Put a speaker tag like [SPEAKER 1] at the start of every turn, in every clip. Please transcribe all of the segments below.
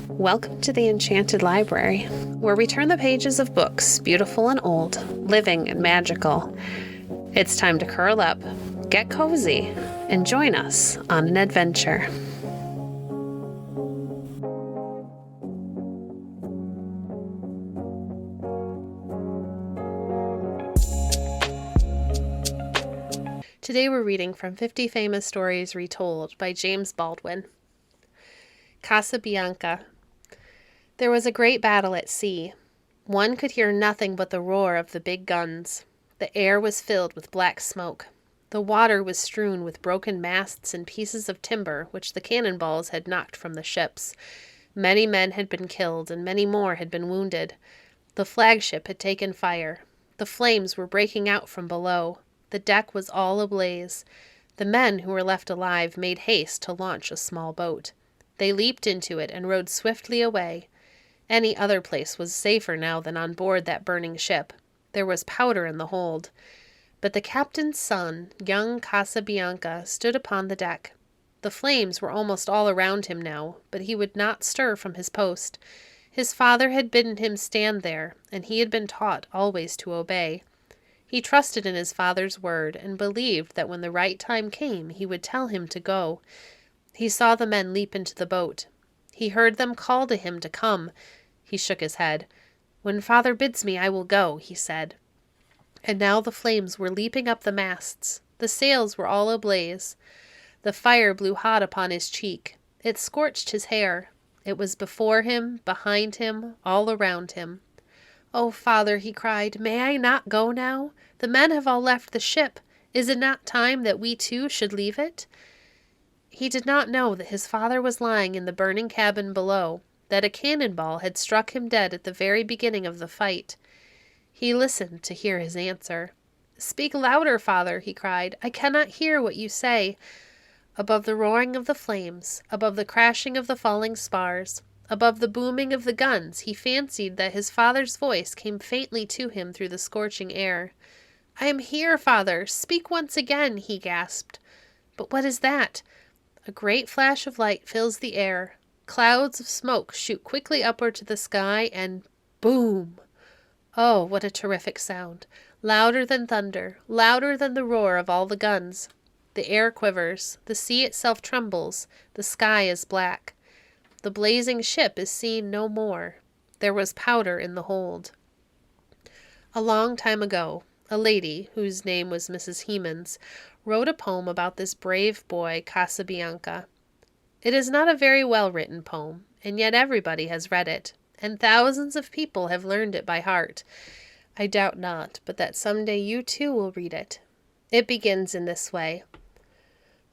[SPEAKER 1] Welcome to the Enchanted Library, where we turn the pages of books, beautiful and old, living and magical. It's time to curl up, get cozy, and join us on an adventure. Today we're reading from 50 Famous Stories Retold by James Baldwin. Casabianca. There was a great battle at sea. One could hear nothing but the roar of the big guns. The air was filled with black smoke. The water was strewn with broken masts and pieces of timber which the cannonballs had knocked from the ships. Many men had been killed, and many more had been wounded. The flagship had taken fire. The flames were breaking out from below. The deck was all ablaze. The men who were left alive made haste to launch a small boat. They leaped into it and rowed swiftly away. Any other place was safer now than on board that burning ship. There was powder in the hold. But the captain's son, young Casabianca, stood upon the deck. The flames were almost all around him now, but he would not stir from his post. His father had bidden him stand there, and he had been taught always to obey. He trusted in his father's word, and believed that when the right time came he would tell him to go. He saw the men leap into the boat. He heard them call to him to come. He shook his head. "When father bids me, I will go," he said. And now the flames were leaping up the masts. The sails were all ablaze. The fire blew hot upon his cheek. It scorched his hair. It was before him, behind him, all around him. "Oh, father," he cried, "may I not go now? The men have all left the ship. Is it not time that we too should leave it?" He did not know that his father was lying in the burning cabin below, that a cannonball had struck him dead at the very beginning of the fight. He listened to hear his answer. "Speak louder, father," he cried. "I cannot hear what you say." Above the roaring of the flames, above the crashing of the falling spars, above the booming of the guns, he fancied that his father's voice came faintly to him through the scorching air. "I am here, father. Speak once again," he gasped. But what is that? A great flash of light fills the air. Clouds of smoke shoot quickly upward to the sky, and boom! Oh, what a terrific sound! Louder than thunder, louder than the roar of all the guns. The air quivers, the sea itself trembles, the sky is black. The blazing ship is seen no more. There was powder in the hold. A long time ago, a lady, whose name was Mrs. Hemans, wrote a poem about this brave boy, Casabianca. It is not a very well-written poem, and yet everybody has read it, and thousands of people have learned it by heart. I doubt not, but that some day you too will read it. It begins in this way.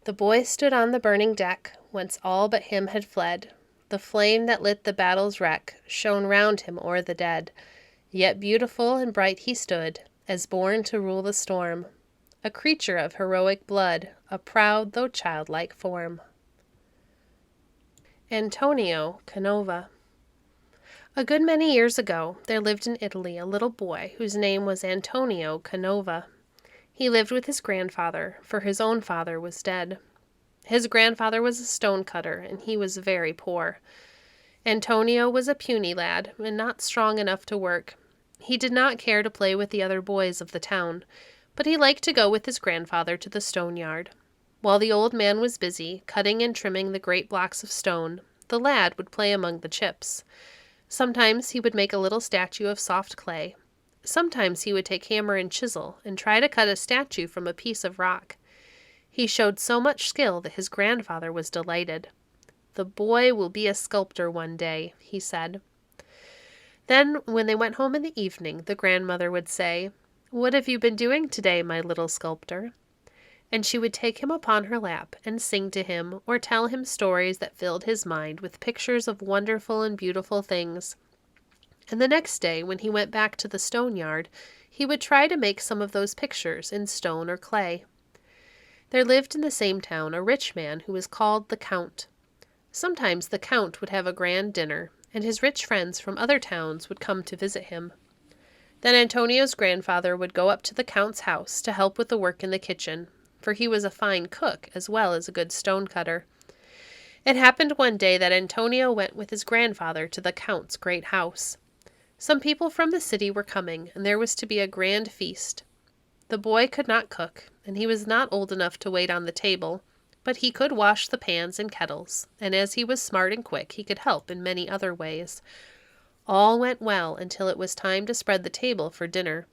[SPEAKER 1] The boy stood on the burning deck, whence all but him had fled. The flame that lit the battle's wreck shone round him o'er the dead. Yet beautiful and bright he stood, as born to rule the storm. A creature of heroic blood, a proud though childlike form. Antonio Canova. A good many years ago, there lived in Italy a little boy whose name was Antonio Canova. He lived with his grandfather, for his own father was dead. His grandfather was a stone-cutter, and he was very poor. Antonio was a puny lad, and not strong enough to work. He did not care to play with the other boys of the town, but he liked to go with his grandfather to the stone yard. While the old man was busy, cutting and trimming the great blocks of stone, the lad would play among the chips. Sometimes he would make a little statue of soft clay. Sometimes he would take hammer and chisel and try to cut a statue from a piece of rock. He showed so much skill that his grandfather was delighted. "The boy will be a sculptor one day," he said. Then, when they went home in the evening, the grandmother would say, "What have you been doing today, my little sculptor?" And she would take him upon her lap and sing to him or tell him stories that filled his mind with pictures of wonderful and beautiful things. And the next day, when he went back to the stone yard, he would try to make some of those pictures in stone or clay. There lived in the same town a rich man who was called the Count. Sometimes the Count would have a grand dinner, and his rich friends from other towns would come to visit him. Then Antonio's grandfather would go up to the Count's house to help with the work in the kitchen, for he was a fine cook as well as a good stone-cutter. It happened one day that Antonio went with his grandfather to the Count's great house. Some people from the city were coming, and there was to be a grand feast. The boy could not cook, and he was not old enough to wait on the table, but he could wash the pans and kettles, and as he was smart and quick, he could help in many other ways. All went well until it was time to spread the table for dinner.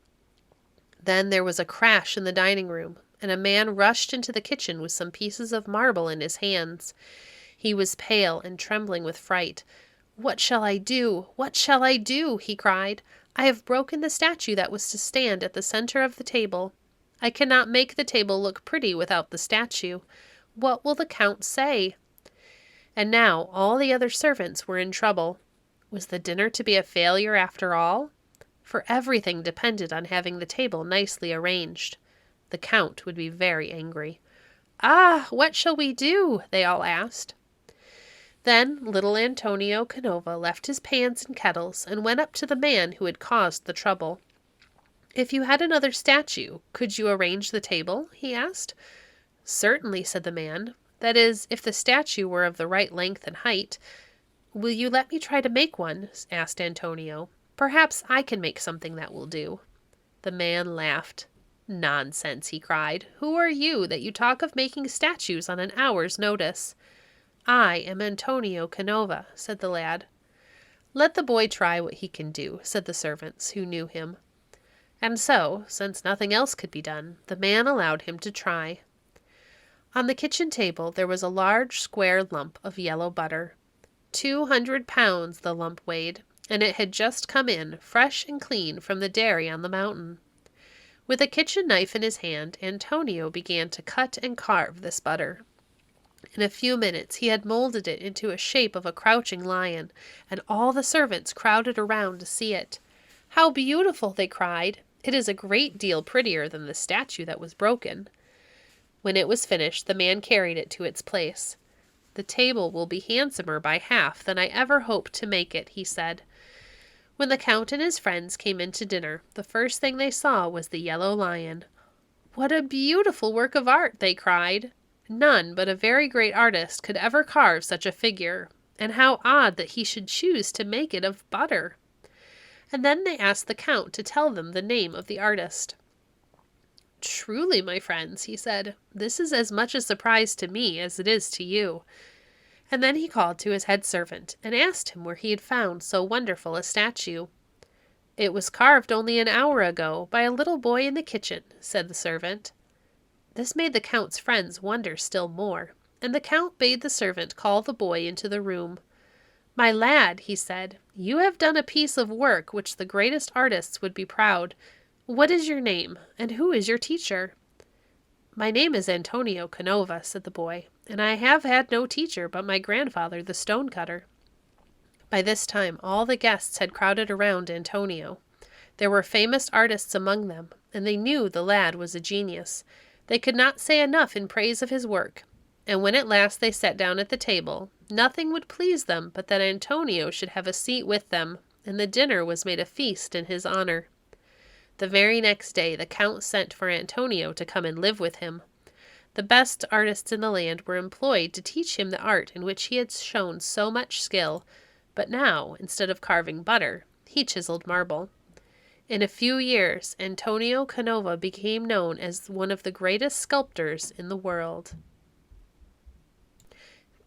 [SPEAKER 1] Then there was a crash in the dining room, and a man rushed into the kitchen with some pieces of marble in his hands. He was pale and trembling with fright. "What shall I do? What shall I do?" he cried. "I have broken the statue that was to stand at the center of the table. I cannot make the table look pretty without the statue. What will the Count say?" And now all the other servants were in trouble. Was the dinner to be a failure after all? For everything depended on having the table nicely arranged. The Count would be very angry. "Ah, what shall we do?" they all asked. Then little Antonio Canova left his pans and kettles and went up to the man who had caused the trouble. "If you had another statue, could you arrange the table?" he asked. "Certainly," said the man. "That is, if the statue were of the right length and height." "Will you let me try to make one?" asked Antonio. "Perhaps I can make something that will do." The man laughed. "Nonsense," he cried. "Who are you, that you talk of making statues on an hour's notice?" "I am Antonio Canova," said the lad. "Let the boy try what he can do," said the servants, who knew him. And so, since nothing else could be done, the man allowed him to try. On the kitchen table there was a large square lump of yellow butter. 200 pounds the lump weighed, and it had just come in, fresh and clean, from the dairy on the mountain. With a kitchen knife in his hand, Antonio began to cut and carve this butter. In a few minutes he had molded it into a shape of a crouching lion, and all the servants crowded around to see it. "How beautiful!" they cried. "It is a great deal prettier than the statue that was broken." When it was finished, the man carried it to its place. "The table will be handsomer by half than I ever hoped to make it," he said. When the Count and his friends came in to dinner, the first thing they saw was the yellow lion. "What a beautiful work of art!" they cried. "None but a very great artist could ever carve such a figure, and how odd that he should choose to make it of butter." And then they asked the Count to tell them the name of the artist. "Truly, my friends," he said, "this is as much a surprise to me as it is to you." And then he called to his head servant and asked him where he had found so wonderful a statue. "It was carved only an hour ago by a little boy in the kitchen," said the servant. This made the Count's friends wonder still more, and the Count bade the servant call the boy into the room. "My lad," he said, "you have done a piece of work which the greatest artists would be proud. What is your name, and who is your teacher?" "My name is Antonio Canova," said the boy, "and I have had no teacher but my grandfather, the stone-cutter." By this time all the guests had crowded around Antonio. There were famous artists among them, and they knew the lad was a genius. They could not say enough in praise of his work, and when at last they sat down at the table, nothing would please them but that Antonio should have a seat with them, and the dinner was made a feast in his honor. The very next day the Count sent for Antonio to come and live with him. The best artists in the land were employed to teach him the art in which he had shown so much skill, but now, instead of carving butter, he chiseled marble. In a few years, Antonio Canova became known as one of the greatest sculptors in the world.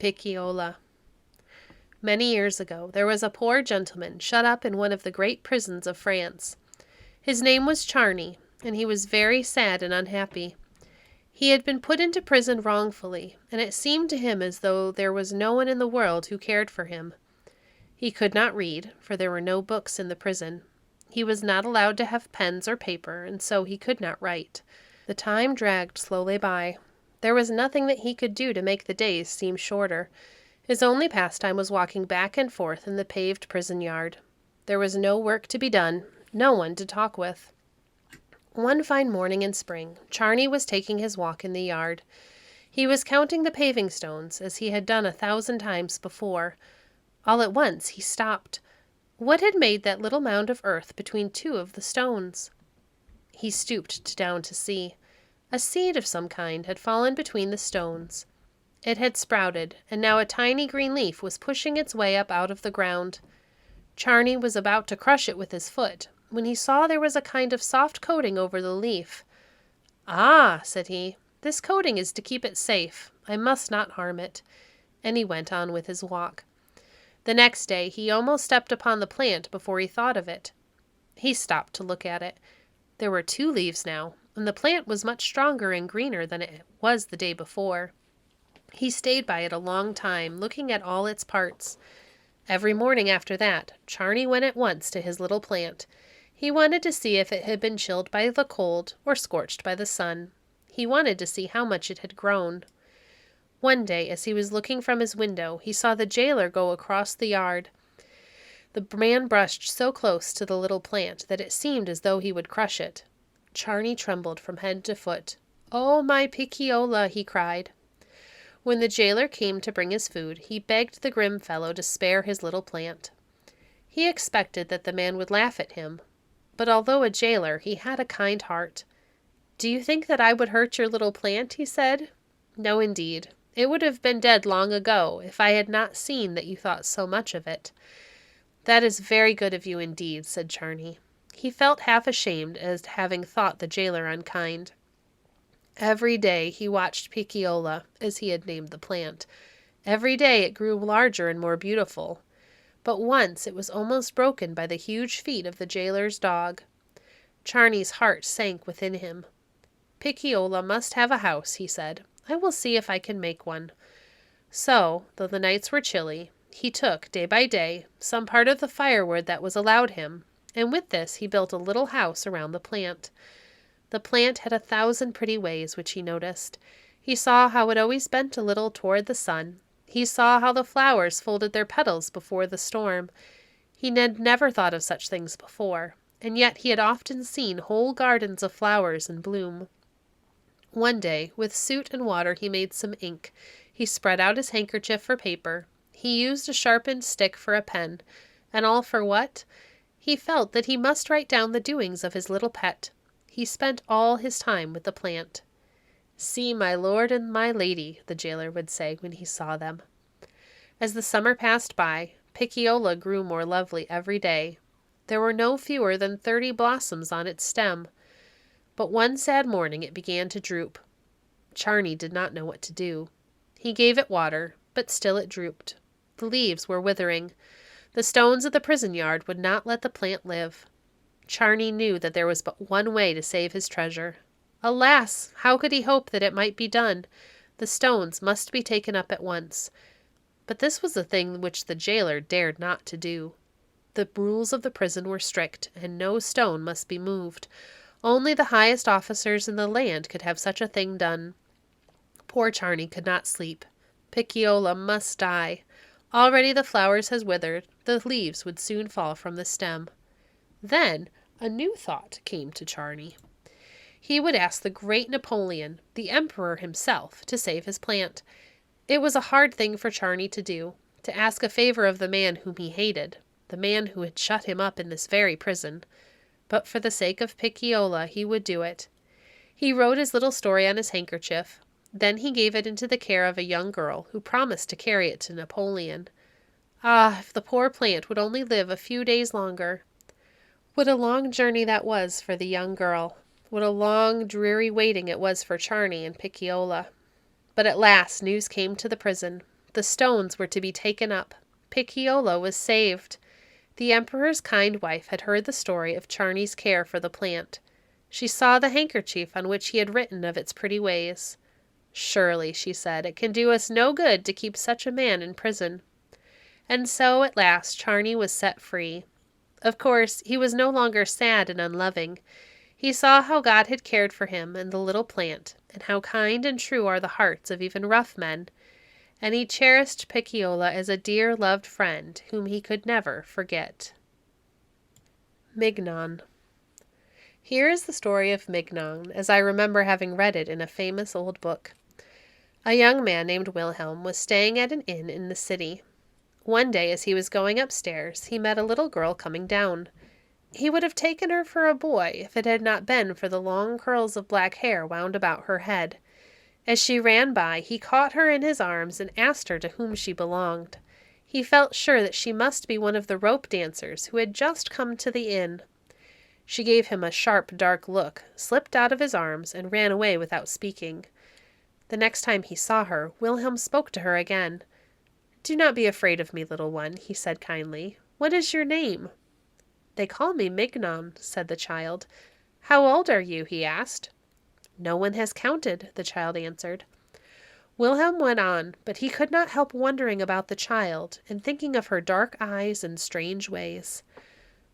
[SPEAKER 1] Picciola. Many years ago, there was a poor gentleman shut up in one of the great prisons of France. His name was Charney, and he was very sad and unhappy. He had been put into prison wrongfully, and it seemed to him as though there was no one in the world who cared for him. He could not read, for there were no books in the prison. He was not allowed to have pens or paper, and so he could not write. The time dragged slowly by. There was nothing that he could do to make the days seem shorter. His only pastime was walking back and forth in the paved prison yard. There was no work to be done, no one to talk with. One fine morning in spring, Charney was taking his walk in the yard. He was counting the paving stones, as he had done 1,000 times before. All at once he stopped. What had made that little mound of earth between two of the stones? He stooped down to see. A seed of some kind had fallen between the stones. It had sprouted, and now a tiny green leaf was pushing its way up out of the ground. Charney was about to crush it with his foot, when he saw there was a kind of soft coating over the leaf. "Ah," said he, "this coating is to keep it safe. I must not harm it." And he went on with his walk. The next day he almost stepped upon the plant before he thought of it. He stopped to look at it. There were 2 leaves now, and the plant was much stronger and greener than it was the day before. He stayed by it a long time, looking at all its parts. Every morning after that, Charney went at once to his little plant. He wanted to see if it had been chilled by the cold or scorched by the sun. He wanted to see how much it had grown. One day, as he was looking from his window, he saw the jailer go across the yard. The man brushed so close to the little plant that it seemed as though he would crush it. Charney trembled from head to foot. "Oh, my Picciola!" he cried. When the jailer came to bring his food, he begged the grim fellow to spare his little plant. He expected that the man would laugh at him, but although a jailer, he had a kind heart. "Do you think that I would hurt your little plant?" he said. "No, indeed. It would have been dead long ago if I had not seen that you thought so much of it." "That is very good of you indeed," said Charney. He felt half ashamed at having thought the jailer unkind. Every day he watched Picciola, as he had named the plant. Every day it grew larger and more beautiful. But once it was almost broken by the huge feet of the jailer's dog. Charney's heart sank within him. "Picciola must have a house," he said. "I will see if I can make one." So, though the nights were chilly, he took, day by day, some part of the firewood that was allowed him, and with this he built a little house around the plant. The plant had 1,000 pretty ways which he noticed. He saw how it always bent a little toward the sun. He saw how the flowers folded their petals before the storm. He had never thought of such things before, and yet he had often seen whole gardens of flowers in bloom. One day, with soot and water, he made some ink. He spread out his handkerchief for paper. He used a sharpened stick for a pen. And all for what? He felt that he must write down the doings of his little pet. He spent all his time with the plant. "See my lord and my lady," the jailer would say when he saw them. As the summer passed by, Picciola grew more lovely every day. There were no fewer than 30 blossoms on its stem. But one sad morning it began to droop. Charney did not know what to do. He gave it water, but still it drooped. The leaves were withering. The stones of the prison yard would not let the plant live. Charney knew that there was but one way to save his treasure. Alas! How could he hope that it might be done? The stones must be taken up at once. But this was a thing which the jailer dared not to do. The rules of the prison were strict, and no stone must be moved. Only the highest officers in the land could have such a thing done. Poor Charney could not sleep. Picciola must die. Already the flowers had withered. The leaves would soon fall from the stem. Then a new thought came to Charney. He would ask the great Napoleon, the emperor himself, to save his plant. It was a hard thing for Charney to do, to ask a favor of the man whom he hated, the man who had shut him up in this very prison. But for the sake of Picciola he would do it. He wrote his little story on his handkerchief. Then he gave it into the care of a young girl who promised to carry it to Napoleon. Ah, if the poor plant would only live a few days longer! What a long journey that was for the young girl! What a long, dreary waiting it was for Charney and Picciola! But at last news came to the prison. The stones were to be taken up. Picciola was saved. The emperor's kind wife had heard the story of Charney's care for the plant. She saw the handkerchief on which he had written of its pretty ways. "Surely," she said, "it can do us no good to keep such a man in prison." And so, at last, Charney was set free. Of course, he was no longer sad and unloving. He saw how God had cared for him and the little plant, and how kind and true are the hearts of even rough men. And he cherished Picciola as a dear, loved friend whom he could never forget. Mignon. Here is the story of Mignon, as I remember having read it in a famous old book. A young man named Wilhelm was staying at an inn in the city. One day, as he was going upstairs, he met a little girl coming down. He would have taken her for a boy if it had not been for the long curls of black hair wound about her head. As she ran by, he caught her in his arms and asked her to whom she belonged. He felt sure that she must be one of the rope dancers who had just come to the inn. She gave him a sharp, dark look, slipped out of his arms, and ran away without speaking. The next time he saw her, Wilhelm spoke to her again. "Do not be afraid of me, little one," he said kindly. "What is your name?" "They call me Mignon," said the child. "How old are you?" he asked. "No one has counted," the child answered. Wilhelm went on, but he could not help wondering about the child and thinking of her dark eyes and strange ways.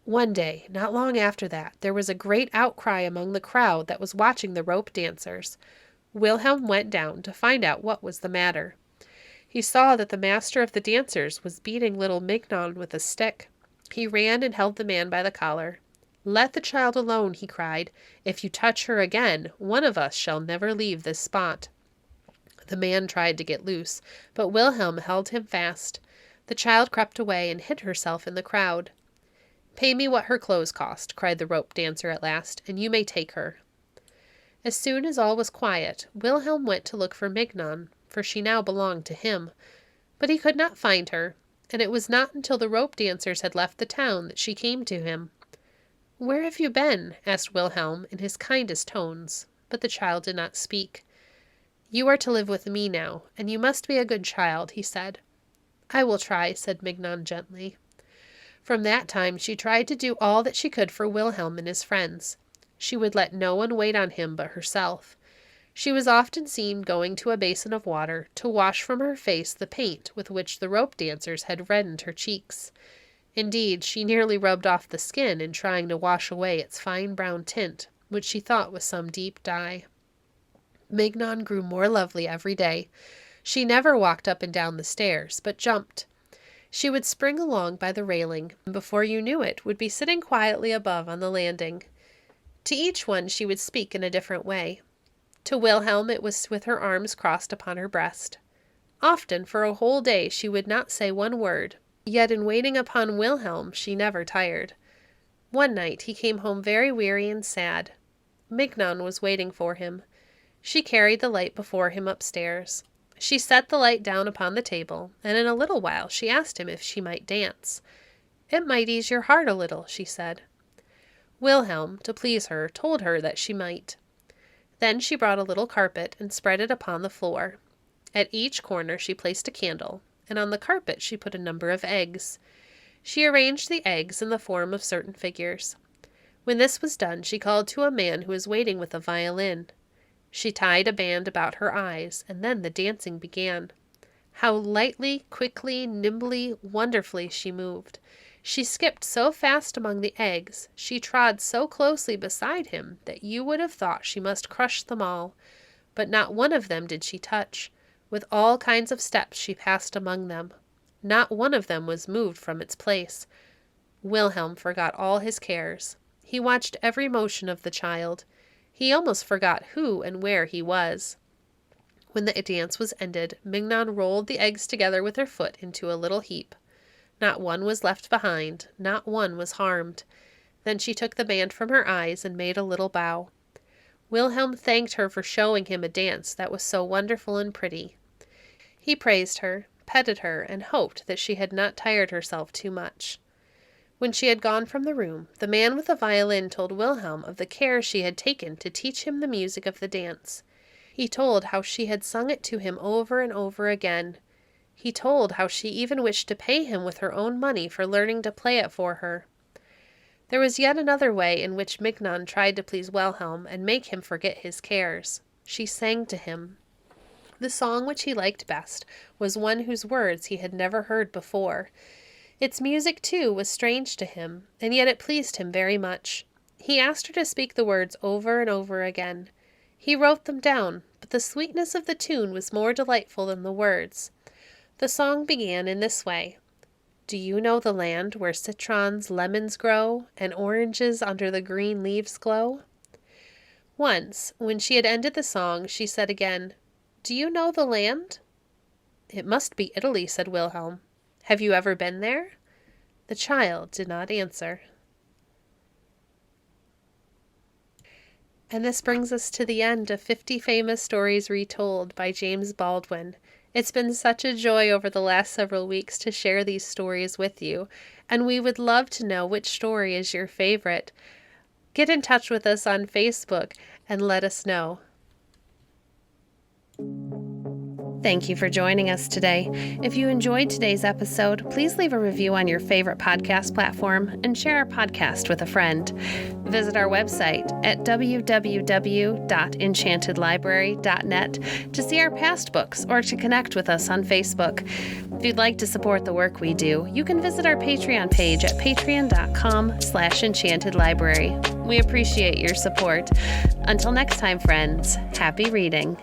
[SPEAKER 1] One day, not long after that, there was a great outcry among the crowd that was watching the rope dancers. Wilhelm went down to find out what was the matter. He saw that the master of the dancers was beating little Mignon with a stick. He ran and held the man by the collar. "Let the child alone," he cried. "If you touch her again, one of us shall never leave this spot." The man tried to get loose, but Wilhelm held him fast. The child crept away and hid herself in the crowd. "Pay me what her clothes cost," cried the rope dancer at last, "and you may take her." As soon as all was quiet, Wilhelm went to look for Mignon, for she now belonged to him. But he could not find her, and it was not until the rope dancers had left the town that she came to him. "Where have you been?" asked Wilhelm in his kindest tones, but the child did not speak. "You are to live with me now, and you must be a good child," he said. "I will try," said Mignon gently. From that time she tried to do all that she could for Wilhelm and his friends. She would let no one wait on him but herself. She was often seen going to a basin of water to wash from her face the paint with which the rope dancers had reddened her cheeks. Indeed, she nearly rubbed off the skin in trying to wash away its fine brown tint, which she thought was some deep dye. Mignon grew more lovely every day. She never walked up and down the stairs, but jumped. She would spring along by the railing, and before you knew it, would be sitting quietly above on the landing. To each one she would speak in a different way. To Wilhelm it was with her arms crossed upon her breast. Often for a whole day she would not say one word, yet in waiting upon Wilhelm she never tired. One night he came home very weary and sad. Mignon was waiting for him. She carried the light before him upstairs. She set the light down upon the table, and in a little while she asked him if she might dance. "It might ease your heart a little," she said. Wilhelm, to please her, told her that she might. Then she brought a little carpet and spread it upon the floor. At each corner she placed a candle, and on the carpet she put a number of eggs. She arranged the eggs in the form of certain figures. When this was done, she called to a man who was waiting with a violin. She tied a band about her eyes, and then the dancing began. How lightly, quickly, nimbly, wonderfully she moved. She skipped so fast among the eggs, she trod so closely beside him, that you would have thought she must crush them all. But not one of them did she touch. With all kinds of steps she passed among them. Not one of them was moved from its place. Wilhelm forgot all his cares. He watched every motion of the child. He almost forgot who and where he was. When the dance was ended, Mignon rolled the eggs together with her foot into a little heap. Not one was left behind, not one was harmed. Then she took the band from her eyes and made a little bow. Wilhelm thanked her for showing him a dance that was so wonderful and pretty. He praised her, petted her, and hoped that she had not tired herself too much. When she had gone from the room, the man with the violin told Wilhelm of the care she had taken to teach him the music of the dance. He told how she had sung it to him over and over again. He told how she even wished to pay him with her own money for learning to play it for her. There was yet another way in which Mignon tried to please Wilhelm and make him forget his cares. She sang to him. The song which he liked best was one whose words he had never heard before. Its music, too, was strange to him, and yet it pleased him very much. He asked her to speak the words over and over again. He wrote them down, but the sweetness of the tune was more delightful than the words. The song began in this way. "Do you know the land where citrons, lemons grow, and oranges under the green leaves glow?" Once, when she had ended the song, she said again, "Do you know the land?" "It must be Italy," said Wilhelm. "Have you ever been there?" The child did not answer. And this brings us to the end of 50 Famous Stories Retold by James Baldwin. It's been such a joy over the last several weeks to share these stories with you, and we would love to know which story is your favorite. Get in touch with us on Facebook and let us know. Thank you for joining us today. If you enjoyed today's episode, please leave a review on your favorite podcast platform and share our podcast with a friend. Visit our website at www.enchantedlibrary.net to see our past books or to connect with us on Facebook. If you'd like to support the work we do, you can visit our Patreon page at patreon.com/enchantedlibrary. We appreciate your support. Until next time, friends, happy reading.